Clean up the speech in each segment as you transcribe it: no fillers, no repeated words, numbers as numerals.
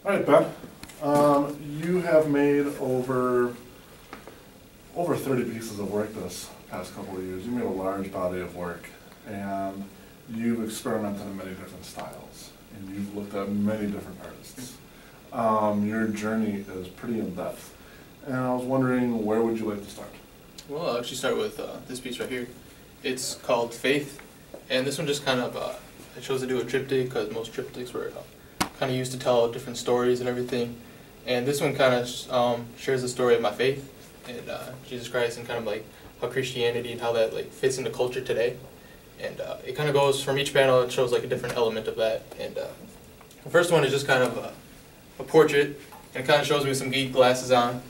All right, Ben. You have made over 30 pieces of work this past couple of years. You made a large body of work, and you've experimented in many different styles, and you've looked at many different artists. Your journey is pretty in-depth, and I was wondering, where would you like to start? Well, I'll actually start with this piece right here. It's called Faith, and this one just kind of, I chose to do a triptych because most triptychs were kind of used to tell different stories and everything. And this one kind of shares the story of my faith and Jesus Christ, and kind of like how Christianity and how that like fits into culture today. And it kind of goes from each panel, it shows like a different element of that. And the first one is just kind of a portrait, and it kind of shows me with some geek glasses on.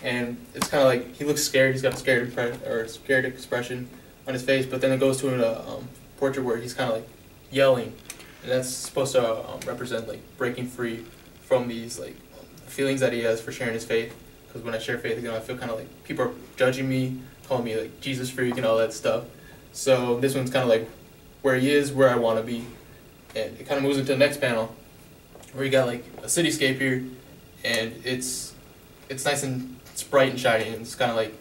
And it's kind of like he looks scared. He's got a scared expression on his face. But then it goes to a portrait where he's kind of like yelling, and that's supposed to represent like breaking free from these like feelings that he has for sharing his faith. Because when I share faith, I feel kind of like people are judging me, calling me like Jesus freak and all that stuff. So this one's kind of like where he is, where I want to be, and it kind of moves into the next panel where you got like a cityscape here, and it's nice and it's bright and shiny, and it's kind of like,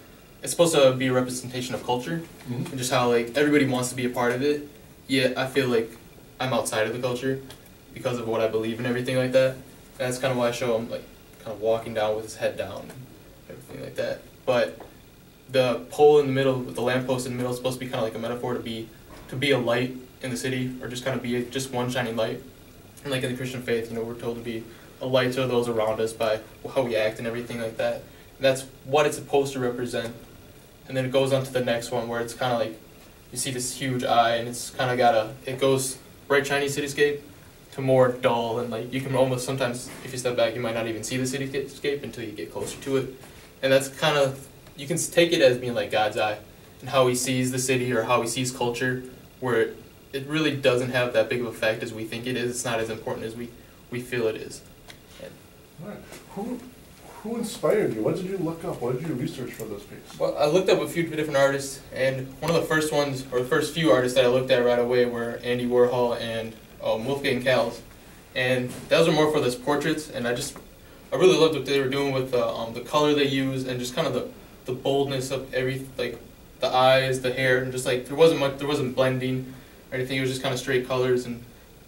it's supposed to be a representation of culture, and just how like everybody wants to be a part of it, yet I feel like I'm outside of the culture because of what I believe and everything like that. And that's kind of why I show him like kind of walking down with his head down and everything like that. But the pole in the middle, with the lamppost in the middle, is supposed to be kind of like a metaphor to be a light in the city, or just kind of be just one shining light. And like in the Christian faith, we're told to be a light to those around us by how we act and everything like that. And that's what it's supposed to represent. And then it goes on to the next one where it's kind of like, you see this huge eye, and it's kind of it goes bright shiny cityscape to more dull, and like you can almost sometimes, if you step back, you might not even see the cityscape until you get closer to it. And that's kind of, you can take it as being like God's eye, and how he sees the city or how he sees culture, where it really doesn't have that big of an effect as we think it is. It's not as important as we feel it is. All right. Who inspired you? What did you look up? What did you research for this piece? Well, I looked up a few different artists, and one of the first ones, or the first few artists that I looked at right away were Andy Warhol and Wolfgang Kals. And those are more for those portraits, and I really loved what they were doing with the color they used, and just kind of the boldness of like the eyes, the hair, and just like there wasn't blending or anything. It was just kind of straight colors, and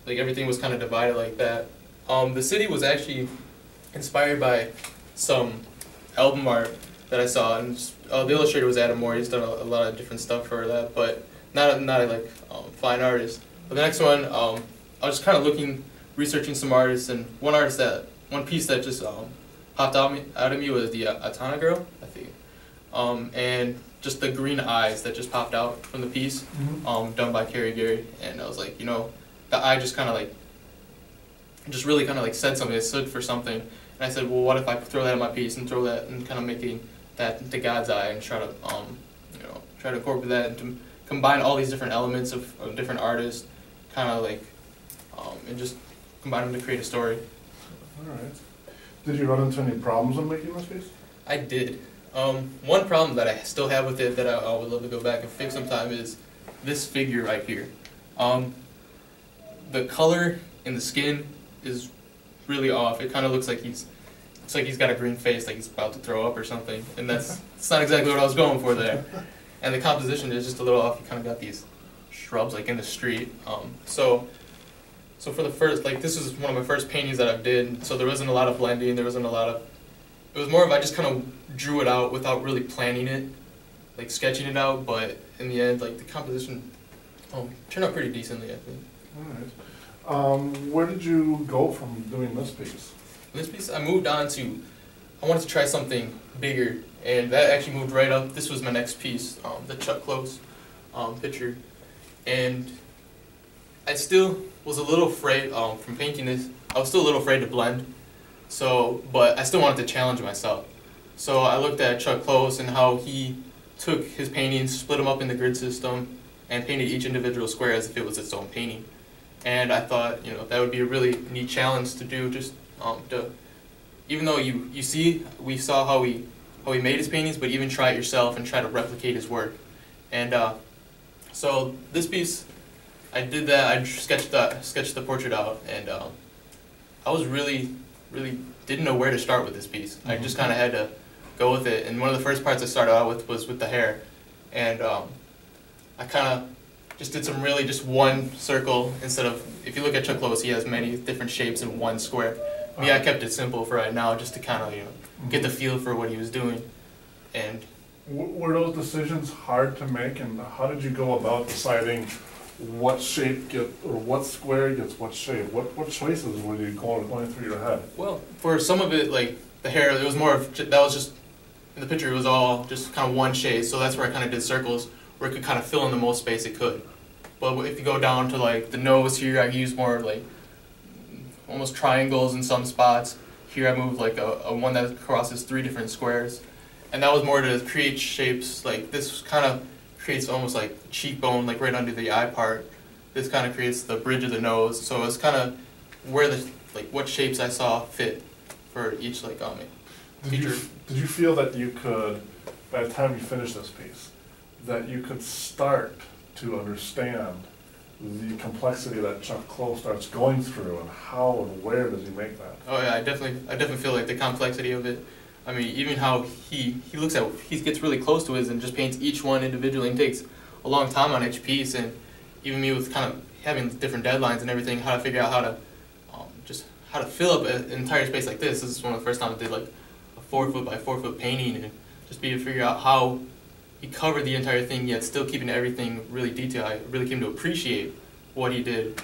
like everything was kind of divided like that. The city was actually inspired by some album art that I saw, and the illustrator was Adam Moore. He's done a lot of different stuff for that, but not like fine artist. But the next one, I was just kind of researching some artists, and one piece that just popped out at me was the Atana Girl, I think, and just the green eyes that just popped out from the piece, done by Carrie Gary, and I was like, the eye just kind of like, just really kind of like said something. It stood for something. And I said, well, what if I throw that in my piece and throw that and kind of making that into God's eye, and try to incorporate that and to combine all these different elements of different artists, kind of like, and just combine them to create a story. All right. Did you run into any problems when making this piece? I did. One problem that I still have with it that I would love to go back and fix sometime is this figure right here. The color in the skin is really off. It kind of looks like he's got a green face, like he's about to throw up or something, and it's not exactly what I was going for there. And the composition is just a little off. You kind of got these shrubs like in the street. So for the first, like, this is one of my first paintings that I did, so there wasn't a lot of blending. It was more of I just kind of drew it out without really planning it, like sketching it out. But in the end, like, the composition turned out pretty decently, I think. All right. Where did you go from doing this piece? This piece, I moved on to, I wanted to try something bigger, and that actually moved right up. This was my next piece, the Chuck Close picture, and I still was a little afraid from painting this. I was still a little afraid to blend, but I still wanted to challenge myself. So I looked at Chuck Close and how he took his paintings, split them up in the grid system, and painted each individual square as if it was its own painting. And I thought, that would be a really neat challenge to do. Just even though we saw how he made his paintings, but even try it yourself and try to replicate his work. And so this piece, I did that. I sketched the portrait out, and I was really really didn't know where to start with this piece. I just kind of had to go with it. And one of the first parts I started out with was with the hair. And I kind of just did some really just one circle instead of, if you look at Chuck Lois, he has many different shapes in one square. Me, I kept it simple for right now just to kind of, get the feel for what he was doing. And were those decisions hard to make, and how did you go about deciding what shape or what square gets what shape? What choices were you going through your head? well, for some of it, like the hair, it was more of, that was just, in the picture it was all just kind of one shade, so that's where I kind of did circles, where it could kind of fill in the most space it could. But if you go down to like the nose here, I use more like almost triangles in some spots. Here I moved like a one that crosses 3 different squares. And that was more to create shapes, like this kind of creates almost like cheekbone, like right under the eye part. This kind of creates the bridge of the nose. So it's kind of where what shapes I saw fit for each feature. Did you feel that you could, by the time you finish this piece, that you could start to understand the complexity that Chuck Close starts going through, and how and where does he make that? Oh yeah, I definitely feel like the complexity of it. I mean, even how he gets really close to it and just paints each one individually, and takes a long time on each piece. And even me with kind of having different deadlines and everything, how to figure out how to fill up an entire space like this. This is one of the first times I did like a 4 foot by 4 foot painting, and just be able to figure out how he covered the entire thing yet still keeping everything really detailed. I really came to appreciate what he did.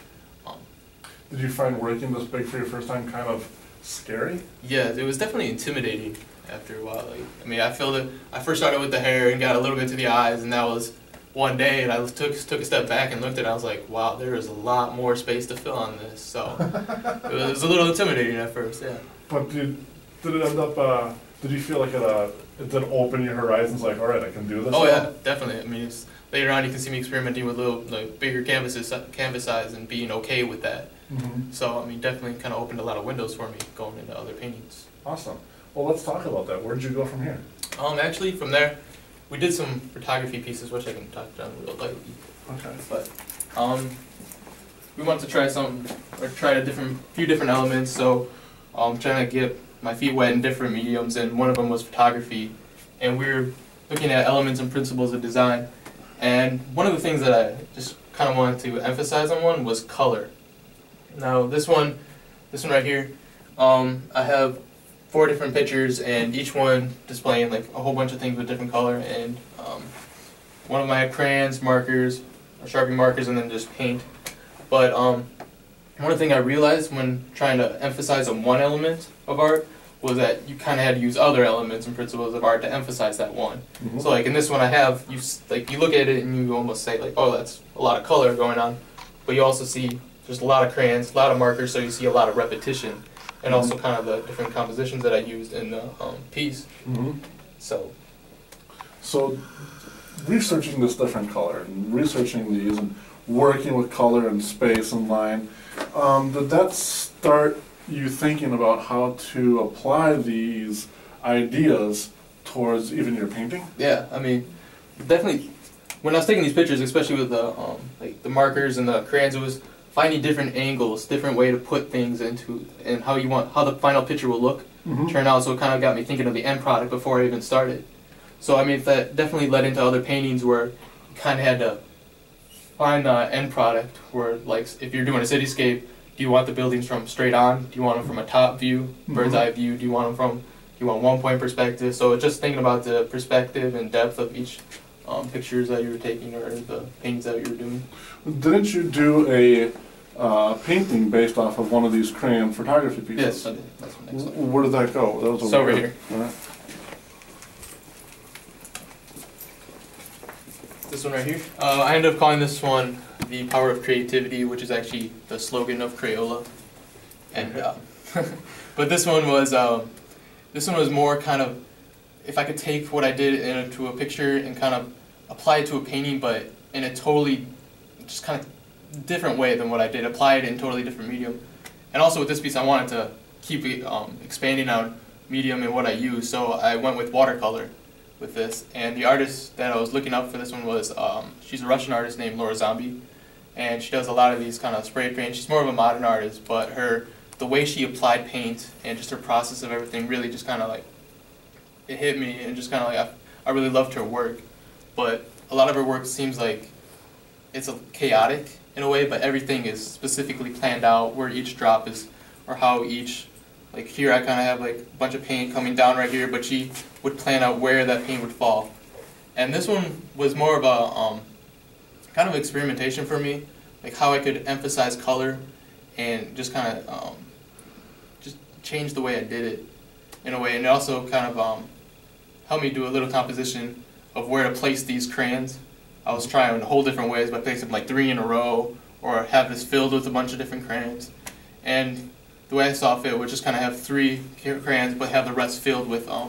Did you find working this big for your first time kind of scary? Yeah, it was definitely intimidating after a while. I mean, I felt it. I first started with the hair and got a little bit to the eyes, and that was one day. And I took a step back and looked at it. I was like, wow, there is a lot more space to fill on this. So it was a little intimidating at first, yeah. But did it end up? Did you feel like it did open your horizons? Like, all right, I can do this. Oh now? yeah, definitely. I mean, later on you can see me experimenting with little bigger canvas size and being okay with that. Mm-hmm. So I mean, definitely kind of opened a lot of windows for me going into other paintings. Awesome. Well, let's talk about that. Where did you go from here? Actually, from there, we did some photography pieces, which I can touch on real lightly. Okay. But we wanted to try a few different elements. So trying to get my feet wet in different mediums, and one of them was photography. And we were looking at elements and principles of design. And one of the things that I just kind of wanted to emphasize on was color. Now this one right here, I have 4 different pictures, and each one displaying like a whole bunch of things with different color. And one of them I had crayons, markers, or Sharpie markers, and then just paint. But one thing I realized when trying to emphasize on one element of art was that you kind of had to use other elements and principles of art to emphasize that one. Mm-hmm. So like in this one I have, you look at it and you almost say like, oh, that's a lot of color going on. But you also see there's a lot of crayons, a lot of markers, so you see a lot of repetition. And also kind of the different compositions that I used in the piece. Mm-hmm. So researching this different color and researching these and working with color and space and line, did that start you thinking about how to apply these ideas towards even your painting? yeah, I mean, definitely. When I was taking these pictures, especially with the markers and the crayons, it was finding different angles, different way to put things into, and how the final picture will look, turn out. So it kind of got me thinking of the end product before I even started. So I mean, that definitely led into other paintings where you kind of had to find the end product. Where like, if you're doing a cityscape, do you want the buildings from straight on? Do you want them from a top view, bird's eye view? Do you want one point perspective? So just thinking about the perspective and depth of each pictures that you were taking or the paintings that you were doing. Didn't you do a painting based off of one of these crayon photography pieces? Yes, I did. That's the next one. Where did that go? That was over here. All right. This one right here. I ended up calling this one The Power of Creativity, which is actually the slogan of Crayola. And but this one was more kind of, if I could take what I did into a picture and kind of apply it to a painting, but in a totally just kind of different way than what I did, apply it in a totally different medium. And also with this piece I wanted to keep expanding on medium and what I use, so I went with watercolor with this. And the artist that I was looking up for this one was, she's a Russian artist named Laura Zombie, and she does a lot of these kind of spray paint. She's more of a modern artist, but the way she applied paint and just her process of everything really just kind of like, it hit me, and just kind of like, I really loved her work. But a lot of her work seems like it's a chaotic in a way, but everything is specifically planned out where each drop is, or how each, like here I kind of have like a bunch of paint coming down right here, but she would plan out where that paint would fall. And this one was more of a kind of experimentation for me, like how I could emphasize color and just kind of just change the way I did it in a way, and it also kind of helped me do a little composition of where to place these crayons. I was trying a whole different ways by placing like 3 in a row, or have this filled with a bunch of different crayons. And the way I saw fit would just kind of have 3 crayons, but have the rest filled with a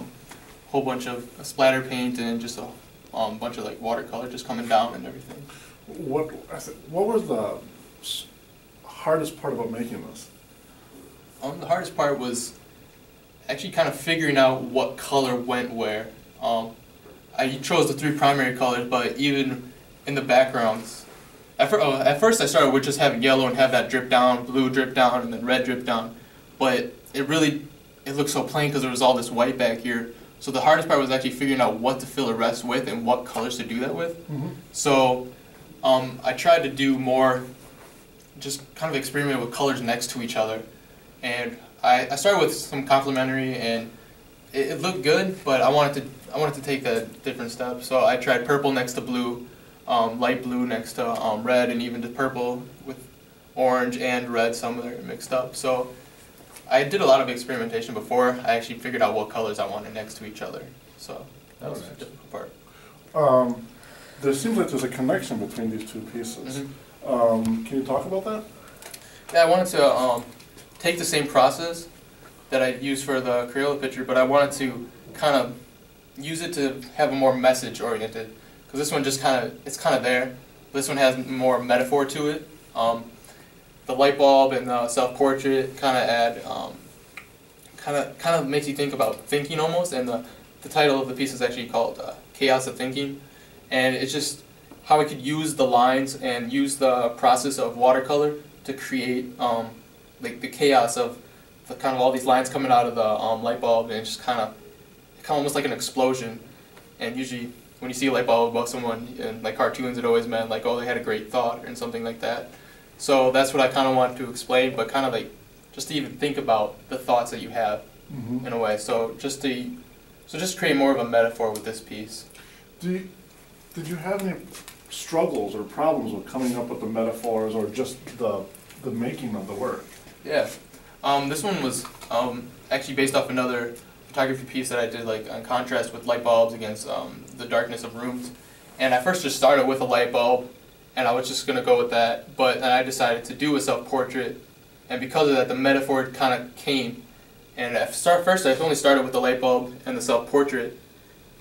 whole bunch of splatter paint and just a bunch of like watercolor just coming down and everything. What was the hardest part about making this? The hardest part was actually kind of figuring out what color went where. I chose the 3 primary colors, but even in the backgrounds, at first I started with just having yellow and have that drip down, blue drip down, and then red drip down. But it looked so plain because there was all this white back here. So the hardest part was actually figuring out what to fill the rest with and what colors to do that with. Mm-hmm. So I tried to do more, just kind of experiment with colors next to each other. And I started with some complementary, and it looked good, but I wanted to take a different step. So I tried purple next to blue, light blue next to red, and even to purple with orange and red, some of them mixed up. So I did a lot of experimentation before I actually figured out what colors I wanted next to each other. So that was the difficult part. There seems like there's a connection between these 2 pieces. Mm-hmm. Can you talk about that? Yeah, I wanted to take the same process that I used for the Crayola picture, but I wanted to kind of use it to have a more message oriented. Because this one just it's kind of there. This one has more metaphor to it. The light bulb and the self-portrait kind of add, kind of makes you think about thinking almost. And the title of the piece is actually called Chaos of Thinking. And it's just how I could use the lines and use the process of watercolor to create like the chaos of the kind of all these lines coming out of the light bulb, and it's just kind of almost like an explosion. And usually when you see a light bulb above someone in like cartoons, it always meant like, oh, they had a great thought or something like that. So that's what I kind of wanted to explain, but kind of like just to even think about the thoughts that you have. Mm-hmm. In a way. So just create more of a metaphor with this piece. Did you have any struggles or problems with coming up with the metaphors, or just the making of the work? Yeah. This one was actually based off another photography piece that I did, like on contrast with light bulbs against the darkness of rooms. And I first just started with a light bulb, and I was just going to go with that. But then I decided to do a self-portrait, and because of that, the metaphor kind of came. And first, I only started with the light bulb and the self-portrait.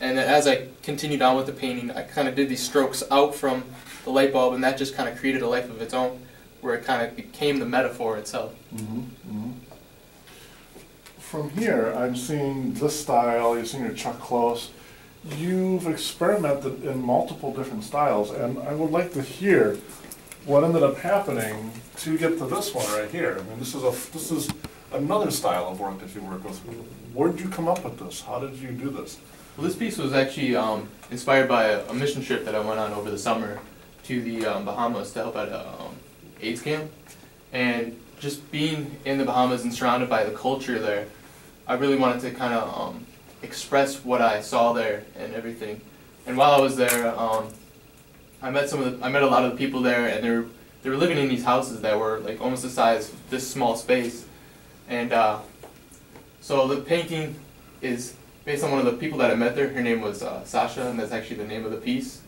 And then as I continued on with the painting, I kind of did these strokes out from the light bulb, and that just kind of created a life of its own, where it kind of became the metaphor itself. Mm-hmm. Mm-hmm. From here, I'm seeing this style, you're seeing your Chuck Close. You've experimented in multiple different styles, and I would like to hear what ended up happening to get to this one right here. I mean, this is another style of work that you work with. Where did you come up with this? How did you do this? Well, this piece was actually inspired by a mission trip that I went on over the summer to the Bahamas to help at an AIDS camp. And just being in the Bahamas and surrounded by the culture there, I really wanted to kind of express what I saw there and everything. And while I was there, I met a lot of the people there, and they were living in these houses that were like almost the size of this small space. And so the painting is based on one of the people that I met there. Her name was Sasha, and that's actually the name of the piece.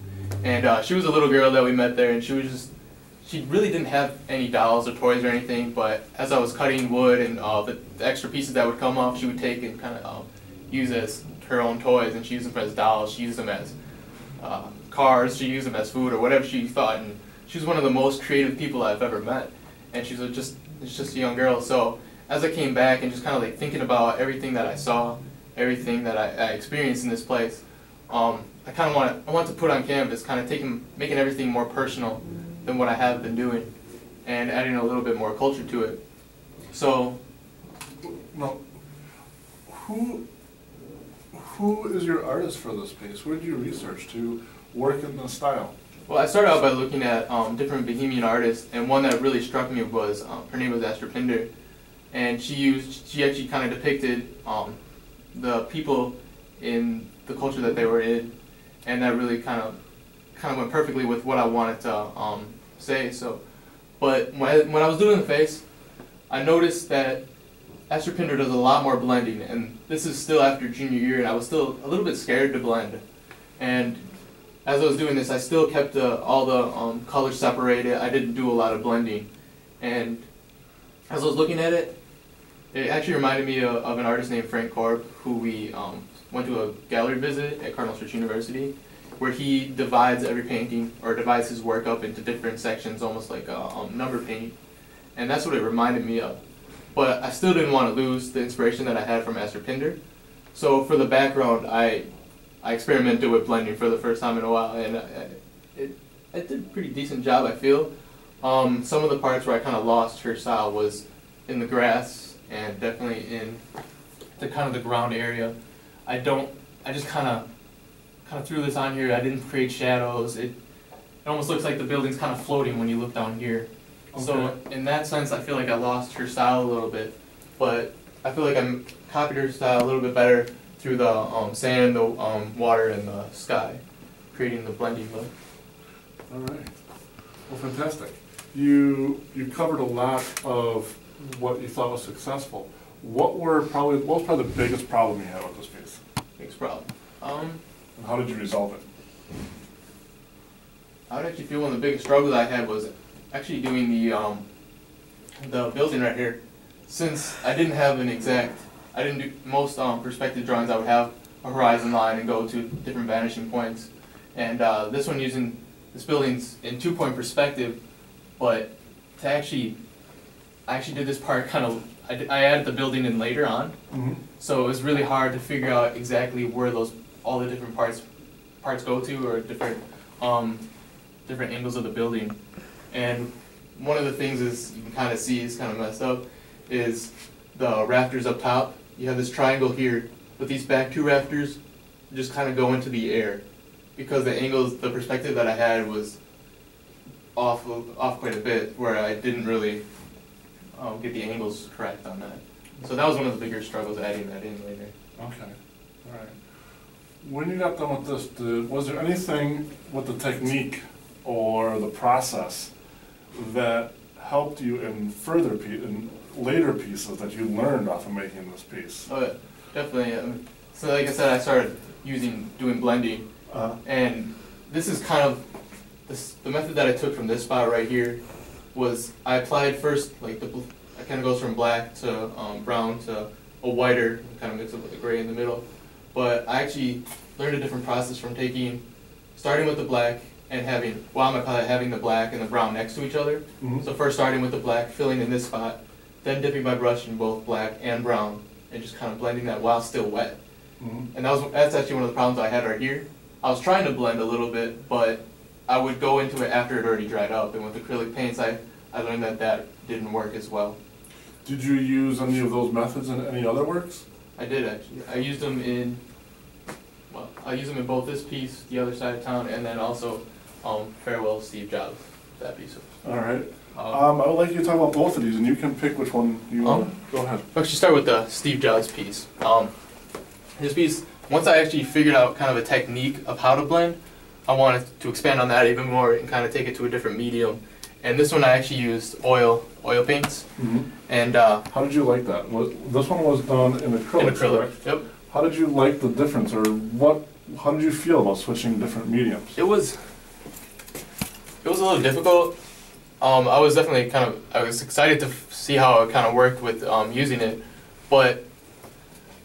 And she was a little girl that we met there, and she really didn't have any dolls or toys or anything, but as I was cutting wood and the extra pieces that would come off, she would take and kind of use as her own toys, and she used them as dolls, she used them as cars, she used them as food, or whatever she thought. And she was one of the most creative people I've ever met, and she was just a young girl. So as I came back and just kind of like thinking about everything that I saw, everything that I experienced in this place, I want to put on canvas, kind of making everything more personal than what I have been doing, and adding a little bit more culture to it. So Now, who is your artist for this piece? Who did you research to work in this style? Well, I started out by looking at different Bohemian artists, and one that really struck me was her name was Astrid Pinder, and she actually kind of depicted the people in the culture that they were in, and that really kind of went perfectly with what I wanted to say. So, but when I was doing the face, I noticed that Astrid Pinder does a lot more blending, and this is still after junior year, and I was still a little bit scared to blend. And as I was doing this, I still kept all the colors separated. I didn't do a lot of blending. And as I was looking at it, it actually reminded me of an artist named Frank Korb, who we went to a gallery visit at Cardinal Stretch University, where he divides every painting, or divides his work up into different sections, almost like a number painting. And that's what it reminded me of. But I still didn't want to lose the inspiration that I had from Astrid Pinder. So for the background, I experimented with blending for the first time in a while, and I did a pretty decent job, I feel. Some of the parts where I kind of lost her style was in the grass, and definitely in the kind of the ground area. I just kind of threw this on here. I didn't create shadows. It almost looks like the building's kind of floating when you look down here. Okay. So in that sense, I feel like I lost her style a little bit, but I feel like I copied her style a little bit better through the sand, the water, and the sky, creating the blending look. All right. Well, fantastic. You covered a lot of what you thought was successful. What was probably the biggest problem you had with this piece? Biggest problem. And how did you resolve it? I would actually feel one of the biggest struggles I had was actually doing the building right here. Since I didn't have I didn't do most perspective drawings. I would have a horizon line and go to different vanishing points. And this building's in 2-point perspective, but I actually did this part I added the building in later on. Mm-hmm. So it was really hard to figure out exactly where all the different parts go to, or different angles of the building. And one of the things you can kind of see is kind of messed up is the rafters up top. You have this triangle here, but these back 2 rafters just kind of go into the air because the perspective that I had was off quite a bit, where I didn't really get the angles correct on that. So that was one of the bigger struggles, adding that in later. Okay, all right. When you got done with this, was there anything with the technique or the process that helped you in later pieces that you learned off of making this piece? Oh, yeah, definitely. So like I said, I started doing blending, and this is kind of the method that I took from this spot right here. Was I applied first, like it kind of goes from black to brown to a whiter, kind of mix up with the gray in the middle. But I actually learned a different process from starting with the black and having the black and the brown next to each other. Mm-hmm. So first starting with the black, filling in this spot, then dipping my brush in both black and brown, and just kind of blending that while still wet. Mm-hmm. And that's actually one of the problems I had right here. I was trying to blend a little bit, but I would go into it after it already dried up, and with acrylic paints, I learned that didn't work as well. Did you use any of those methods in any other works? I did, actually. I used them in both this piece, The Other Side of Town, and then also Farewell Steve Jobs, that piece. All right. I would like you to talk about both of these, and you can pick which one you want. Go ahead. I'll actually start with the Steve Jobs piece. This piece, once I actually figured out kind of a technique of how to blend, I wanted to expand on that even more and kind of take it to a different medium. And this one I actually used oil paints. Mm-hmm. And how did you like that? This one was done in acrylic. In acrylic, correct? Yep. How did you like the difference, or how did you feel about switching different mediums? It was a little difficult. I was definitely I was excited to see how it kind of worked with using it, but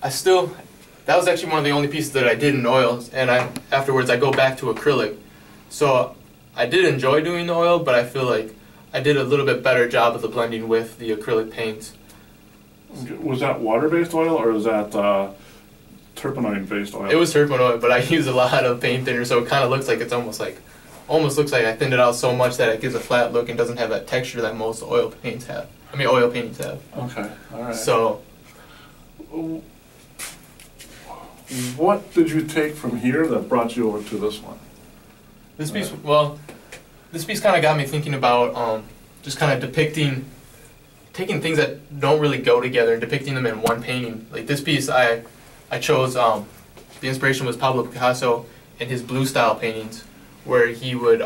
that was actually one of the only pieces that I did in oils, and afterwards I go back to acrylic. So I did enjoy doing the oil, but I feel like I did a little bit better job of the blending with the acrylic paints. Was that water-based oil, or was that turpentine-based oil? It was turpentine oil, but I use a lot of paint thinner, so it kind of looks like almost looks like I thinned it out so much that it gives a flat look and doesn't have that texture that most oil paintings have. Okay, all right. So what did you take from here that brought you over to this one? This piece, well, this piece kind of got me thinking about just kind of taking things that don't really go together and depicting them in one painting. Like this piece, I chose, the inspiration was Pablo Picasso and his blue style paintings, where he would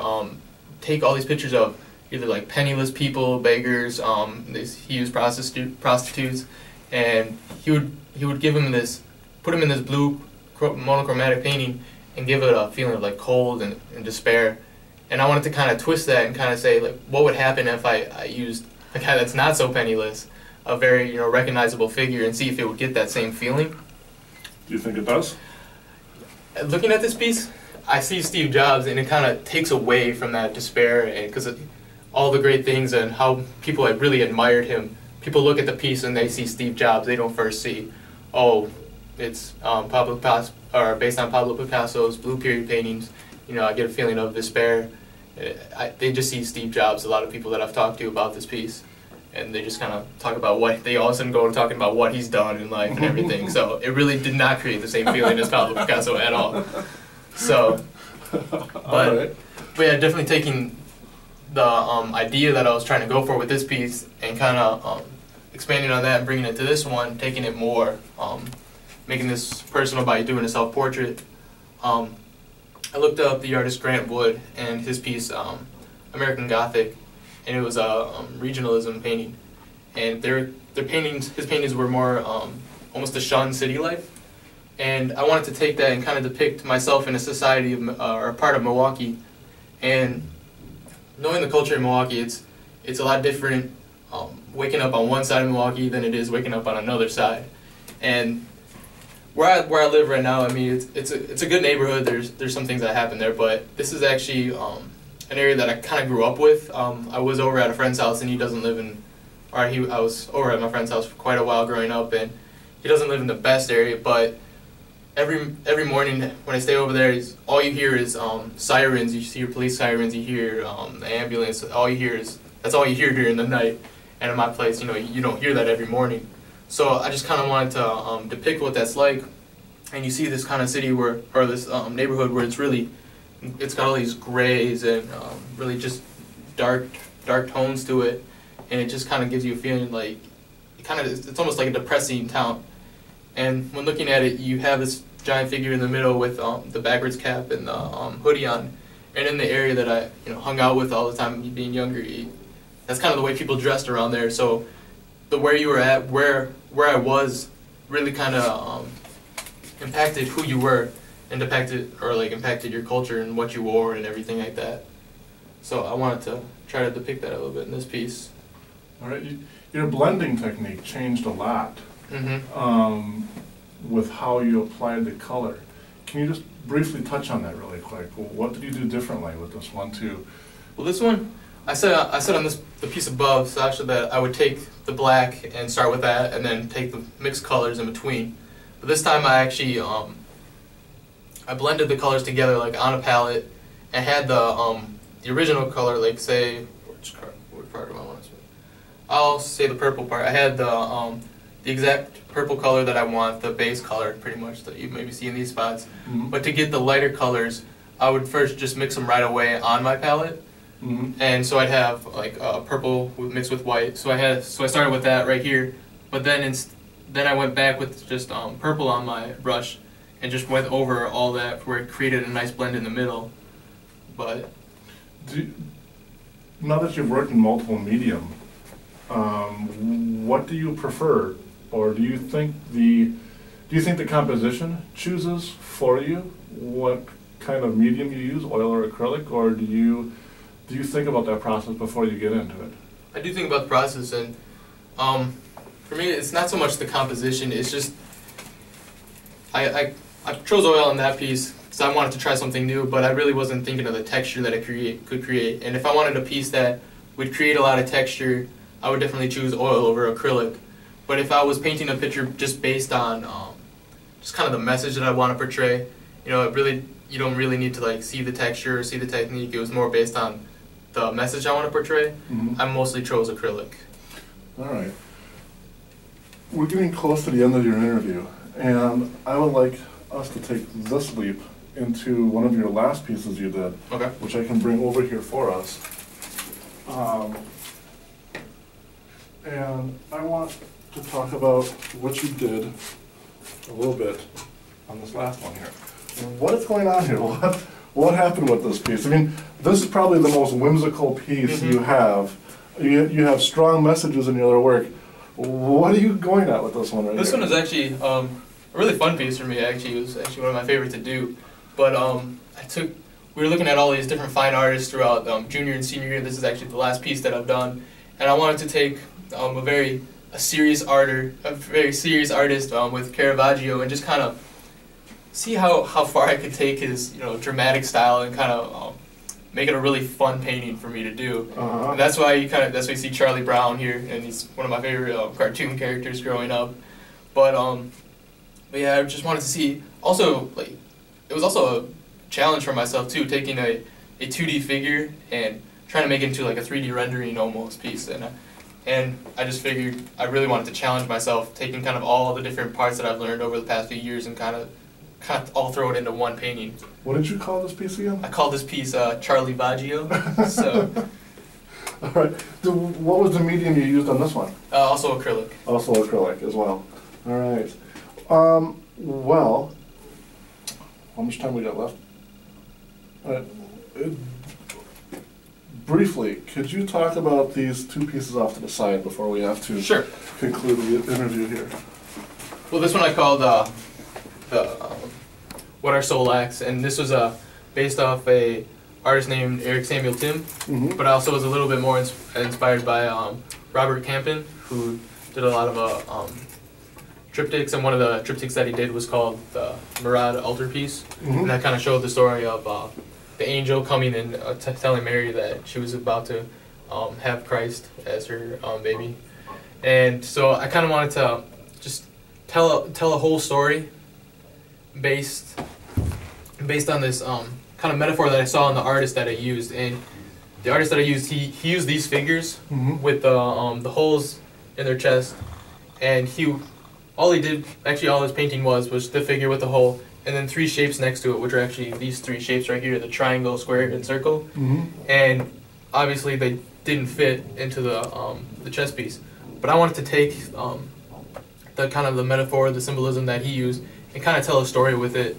take all these pictures of either like penniless people, beggars, he used prostitutes, and he would give him this, put him in this blue monochromatic painting and give it a feeling of like cold and despair. And I wanted to kind of twist that and kind of say like, what would happen if I used a guy that's not so penniless, a very recognizable figure, and see if it would get that same feeling. Do you think it does? Looking at this piece, I see Steve Jobs, and it kind of takes away from that despair, and because all the great things and how people had really admired him. People look at the piece and they see Steve Jobs. They don't first see, oh, it's Pablo Picasso, or based on Pablo Picasso's blue period paintings. I get a feeling of despair. They just see Steve Jobs. A lot of people that I've talked to about this piece, and they just kind of talk about what they all of a sudden go to talking about what he's done in life and everything. So it really did not create the same feeling as Pablo Picasso at all. So, but yeah, definitely taking the idea that I was trying to go for with this piece and kind of expanding on that and bringing it to this one, taking it more, making this personal by doing a self-portrait. I looked up the artist Grant Wood and his piece, American Gothic, and it was a regionalism painting. And his paintings were more almost a shunned city life. And I wanted to take that and kind of depict myself in a society or a part of Milwaukee. And knowing the culture in Milwaukee, it's a lot different waking up on one side of Milwaukee than it is waking up on another side. And where I live right now, I mean, it's a good neighborhood. There's some things that happen there, but this is actually an area that I kind of grew up with. I was over at a friend's house, and he doesn't live in, I was over at my friend's house for quite a while growing up, and he doesn't live in the best area, but every morning when I stay over there, all you hear is sirens. You hear police sirens. You hear the ambulance. That's all you hear during the night. And in my place, you don't hear that every morning. So I just kind of wanted to depict what that's like. And you see this kind of city or this neighborhood where it's got all these grays and really just dark tones to it, and it just kind of gives you a feeling like it's almost like a depressing town. And when looking at it, you have this giant figure in the middle with the backwards cap and the hoodie on. And in the area that I hung out with all the time being younger, that's kind of the way people dressed around there. So where you were at, where I was, really kind of impacted who you were and impacted your culture and what you wore and everything like that. So I wanted to try to depict that a little bit in this piece. All right, your blending technique changed a lot. Mm-hmm. With how you applied the color. Can you just briefly touch on that really quick? What did you do differently with this one too? Well, this one, I said on the piece above, Sasha, that I would take the black and start with that, and then take the mixed colors in between. But this time I actually I blended the colors together like on a palette, and had the original color, like say which part do I want to say? I'll say the purple part. I had the exact purple color that I want, the base color pretty much that you maybe see in these spots. Mm-hmm. But to get the lighter colors, I would first just mix them right away on my palette. Mm-hmm. And so I'd have like purple mixed with white. So I started with that right here, but then I went back with just purple on my brush and just went over all that where it created a nice blend in the middle. But now that you've worked in multiple medium, what do you prefer? Or do you think the composition chooses for you what kind of medium you use, oil or acrylic, or do you think about that process before you get into it? I do think about the process, and for me, it's not so much the composition. It's just I chose oil on that piece because I wanted to try something new, but I really wasn't thinking of the texture that it could create. And if I wanted a piece that would create a lot of texture, I would definitely choose oil over acrylic. But if I was painting a picture just based on just kind of the message that I want to portray, you don't really need to like see the texture or see the technique. It was more based on the message I want to portray. Mm-hmm. I mostly chose acrylic. All right. we're getting close to the end of your interview, and I would like us to take this leap into one of your last pieces you did, Okay. which I can bring over here for us. And I want to talk about what you did a little bit on this last one here. What is going on here? What happened with this piece? I mean, this is probably the most whimsical piece you have. You have strong messages in your other work. What are you going at with this one right This here? one is actually a really fun piece for me. Actually, it was actually one of my favorites to do. But we were looking at all these different fine artists throughout junior and senior year. This is actually the last piece that I've done, and I wanted to take a very serious artist with Caravaggio and just kind of see how far I could take his dramatic style and kind of make it a really fun painting for me to do. And that's why you see Charlie Brown here, and he's one of my favorite cartoon characters growing up. But yeah, I just wanted to see. Also, like, it was also a challenge for myself too, taking a 2D figure and trying to make it into like a 3D rendering almost piece. And I just figured I really wanted to challenge myself, taking kind of all the different parts that I've learned over the past few years and kind of all throw it into one painting. What did you call this piece again? I call this piece Charlie Baggio. So, all right. What was the medium you used on this one? also acrylic. Also acrylic as well. All right. Well, how much time we got left? Briefly, could you talk about these two pieces off to the side before we have to Sure. conclude the interview here? Well, this one I called What Our Soul Lacks, and this was based off a artist named Eric Samuel Tim, but I also was a little bit more inspired by Robert Campin, who did a lot of triptychs, and one of the triptychs that he did was called the Murad Altarpiece, and that kind of showed the story of the angel coming and telling Mary that she was about to have Christ as her baby. And so I kind of wanted to just tell a whole story based on this kind of metaphor that I saw in the artist that I used. And the artist that I used, he used these figures with the holes in their chest, and all his painting was the figure with the hole, and then three shapes next to it, which are actually these three shapes right here: the triangle, square, and circle. And obviously they didn't fit into the chess piece, but I wanted to take the kind of the metaphor, the symbolism that he used, and kind of tell a story with it.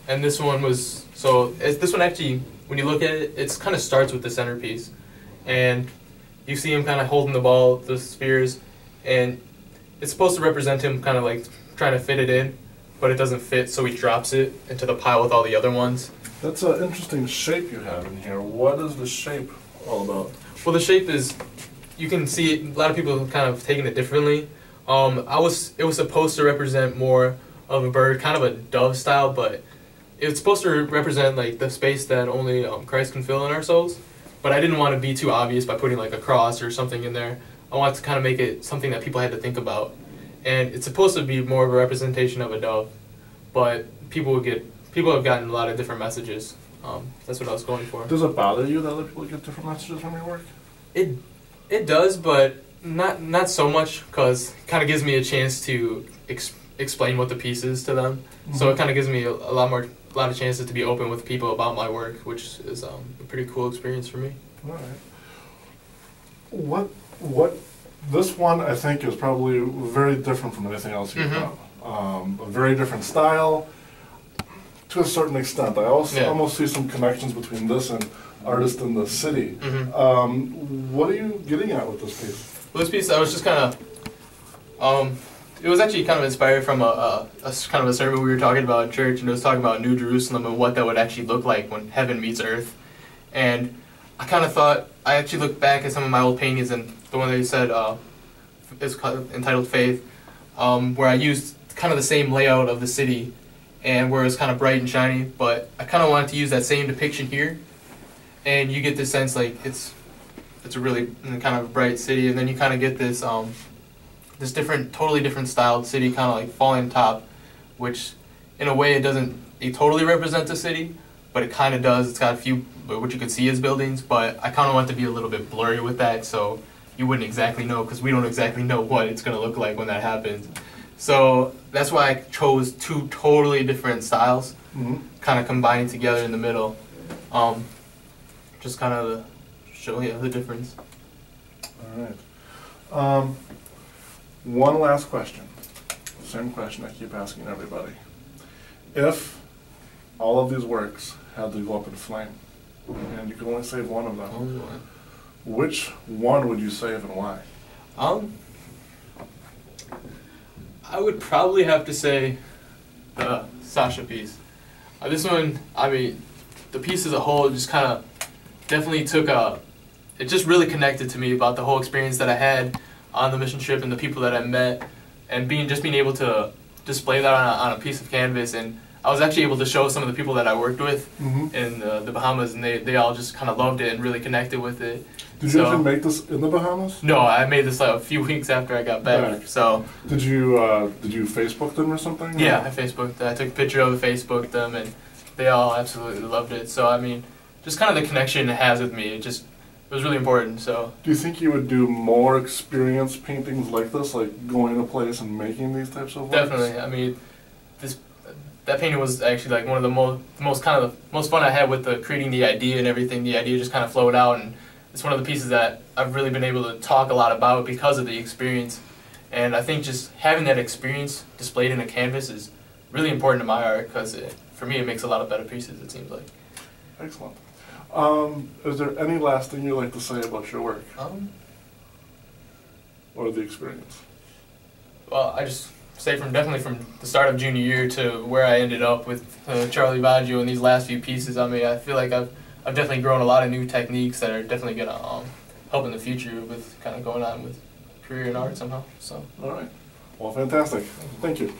And this one this one actually, when you look at it, it kind of starts with the centerpiece, and you see him kind of holding the ball, the spheres, and it's supposed to represent him kind of like trying to fit it in, but it doesn't fit, so he drops it into the pile with all the other ones. That's an interesting shape you have in here. What is the shape all about? Well, the shape is, you can see it, a lot of people have kind of taken it differently. It was supposed to represent more of a bird, kind of a dove style, but it's supposed to represent like the space that only Christ can fill in our souls. But I didn't want to be too obvious by putting like a cross or something in there. I wanted to kind of make it something that people had to think about. And it's supposed to be more of a representation of a dove, but people have gotten a lot of different messages. That's what I was going for. Does it bother you that other people get different messages from your work? It does, but not so much, because it kind of gives me a chance to explain what the piece is to them. So it kind of gives me a lot of chances to be open with people about my work, which is a pretty cool experience for me. All right. What this one I think is probably very different from anything else you've done. A very different style, to a certain extent. I also almost see some connections between this and Artist in the City. What are you getting at with this piece? Well, this piece I was just kind of it was actually kind of inspired from a kind of a sermon we were talking about in church, and it was talking about New Jerusalem and what that would actually look like when heaven meets earth. And I kind of thought, I actually looked back at some of my old paintings, and the one that you said is entitled Faith, where I used kind of the same layout of the city, and where it was kind of bright and shiny, but I kind of wanted to use that same depiction here, and you get this sense like it's a really kind of bright city, and then you kind of get this this totally different styled city, kind of like falling top, which in a way it totally represents the city, but it kind of does. It's got a few what you could see as buildings, but I kind of want to be a little bit blurry with that, so you wouldn't exactly know, because we don't exactly know what it's going to look like when that happens. So that's why I chose two totally different styles, kind of combining together in the middle. Just kind of to show you the difference. All right. One last question. Same question I keep asking everybody. If all of these works had to go up in flame, and you could only save one of them, Only one. which one would you save and why? I would probably have to say the Sasha piece. This one, I mean, the piece as a whole just kind of definitely took a, it just really connected to me about the whole experience that I had on the mission trip and the people that I met, and being able to display that on a piece of canvas. And I was actually able to show some of the people that I worked with in the Bahamas, and they all just kind of loved it and really connected with it. Did you actually make this in the Bahamas? No, I made this a few weeks after I got back. So did you Facebook them or something? Yeah, I Facebooked. I took a picture of it, Facebooked them, and they all absolutely loved it. So I mean, just kind of the connection it has with me, it was really important. So do you think you would do more experience paintings like this, like going to a place and making these types of works? Definitely. I mean, that painting was actually like one of the most fun I had with creating the idea and everything. The idea just kind of flowed out, and it's one of the pieces that I've really been able to talk a lot about because of the experience. And I think just having that experience displayed in a canvas is really important to my art, because for me it makes a lot of better pieces, it seems like. Excellent. Is there any last thing you'd like to say about your work? Or the experience? Well, I just say definitely from the start of junior year to where I ended up with Charlie Baggio and these last few pieces, I mean, I feel like I've definitely grown a lot of new techniques that are definitely going to help in the future with kind of going on with career in art somehow. So. All right. Well, fantastic. Thank you.